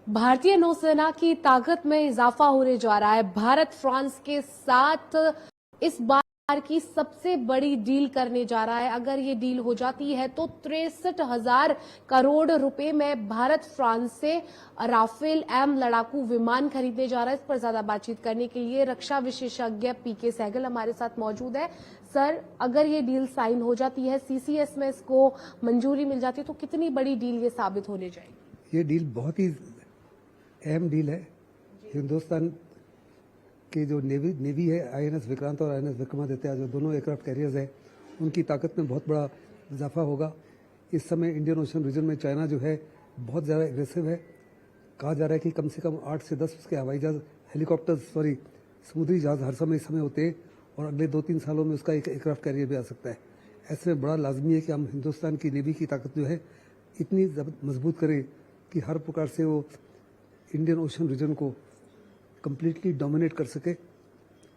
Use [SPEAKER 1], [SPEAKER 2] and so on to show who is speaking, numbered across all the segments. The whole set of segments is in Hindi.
[SPEAKER 1] भारतीय नौसेना की ताकत में इजाफा होने जा रहा है। भारत फ्रांस के साथ इस बार की सबसे बड़ी डील करने जा रहा है। अगर ये डील हो जाती है तो 63,000 करोड़ रुपए में भारत फ्रांस से राफेल एम लड़ाकू विमान खरीदने जा रहा है। इस पर ज्यादा बातचीत करने के लिए रक्षा विशेषज्ञ पीके सहगल हमारे साथ मौजूद है। सर, अगर ये डील साइन हो जाती है, सीसीएस में इसको मंजूरी मिल जाती है, तो कितनी बड़ी डील ये साबित होने जाएगी?
[SPEAKER 2] ये डील बहुत ही अहम डील है। हिंदुस्तान के जो नेवी है, आईएनएस विक्रांत और आईएनएस विक्रमादित्य, जो दोनों एयरक्राफ्ट कैरियर्स हैं, उनकी ताकत में बहुत बड़ा इजाफा होगा। इस समय इंडियन ओशन रीजन में चाइना जो है बहुत ज़्यादा एग्रेसिव है। कहा जा रहा है कि कम से कम 8 से 10 उसके हवाई जहाज, समुद्री जहाज हर समय इस समय होते हैं और अगले 2-3 सालों में उसका एक एयरक्राफ्ट कैरियर भी आ सकता है। ऐसे में बड़ा लाजमी है कि हम हिंदुस्तान की नेवी की ताकत जो है इतनी मजबूत करें कि हर प्रकार से वो इंडियन ओशन रीजन को कम्प्लीटली डोमिनेट कर सके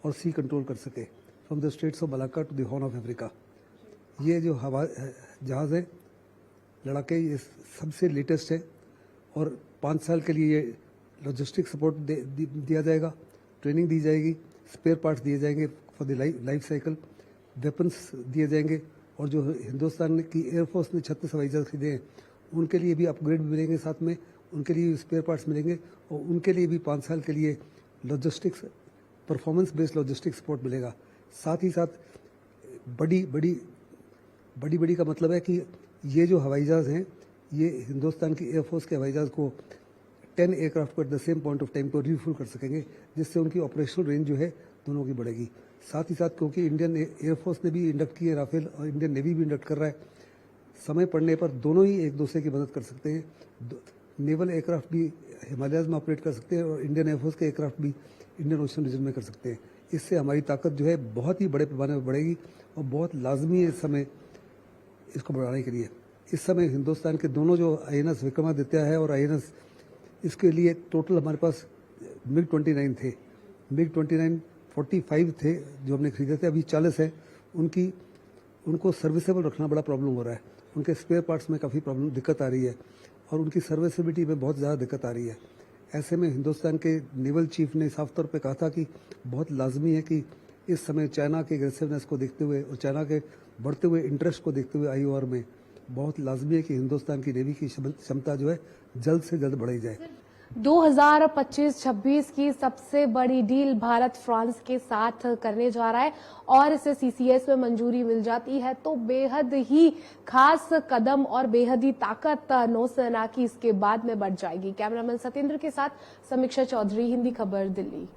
[SPEAKER 2] और सी कंट्रोल कर सके, from the straits of Malacca to the Horn of Africa. ये जो हवा जहाज़ है लड़ाके, ये सबसे लेटेस्ट है और 5 साल के लिए ये लॉजिस्टिक सपोर्ट दिया जाएगा, ट्रेनिंग दी जाएगी, स्पेयर पार्ट्स दिए जाएंगे for the life cycle, weapons दिए जाएंगे। और जो हिंदुस्तान की एयरफोर्स ने 36 हवाई जहाज खरीदे हैं, उनके लिए भी अपग्रेड मिलेंगे, साथ में उनके लिए स्पेयर पार्ट्स मिलेंगे और उनके लिए भी 5 साल के लिए logistics, performance based logistics support मिलेगा। साथ ही साथ बड़ी का मतलब है कि ये जो हवाई जहाज़ हैं, ये हिंदुस्तान की एयरफोर्स के हवाई जहाज़ को 10 एयरक्राफ्ट को at the same point of time को रिफ्यूल कर सकेंगे, जिससे उनकी ऑपरेशनल रेंज जो है दोनों की बढ़ेगी। साथ ही साथ क्योंकि इंडियन एयरफोर्स ने भी इंडक्ट किए राफेल और इंडियन नेवी भी इंडक्ट कर रहा है, समय पड़ने पर दोनों ही एक दूसरे की मदद कर सकते हैं। नेवल एयरक्राफ्ट भी हिमालयाज में ऑपरेट कर सकते हैं और इंडियन एयरफोर्स के एयरक्राफ्ट भी इंडियन ओशन रीजन में कर सकते हैं। इससे हमारी ताकत जो है बहुत ही बड़े पैमाने पर बढ़ेगी और बहुत लाजमी है इस समय इसको बढ़ाने के लिए। इस समय हिंदुस्तान के दोनों जो आईएनएस विक्रमादित्य है और आईएनएस, इसके लिए टोटल हमारे पास MiG-29 थे। MiG-29 45 थे जो हमने खरीदे थे, अभी 40 है। उनको सर्विसेबल रखना बड़ा प्रॉब्लम हो रहा है। उनके स्पेयर पार्ट्स में काफ़ी दिक्कत आ रही है और उनकी सर्विसेबिलिटी में बहुत ज़्यादा दिक्कत आ रही है। ऐसे में हिंदुस्तान के नेवल चीफ ने साफ तौर पे कहा था कि बहुत लाजमी है कि इस समय चाइना के एग्रेसिवनेस को देखते हुए और चाइना के बढ़ते हुए इंटरेस्ट को देखते हुए IOR में बहुत लाजमी है कि हिंदुस्तान की नेवी की क्षमता जो है जल्द से जल्द बढ़ाई जाए।
[SPEAKER 1] 2025-26 की सबसे बड़ी डील भारत फ्रांस के साथ करने जा रहा है और इसे सीसीएस में मंजूरी मिल जाती है तो बेहद ही खास कदम और बेहद ही ताकत नौसेना की इसके बाद में बढ़ जाएगी। कैमरामैन सत्येंद्र के साथ समीक्षा चौधरी, हिंदी खबर, दिल्ली।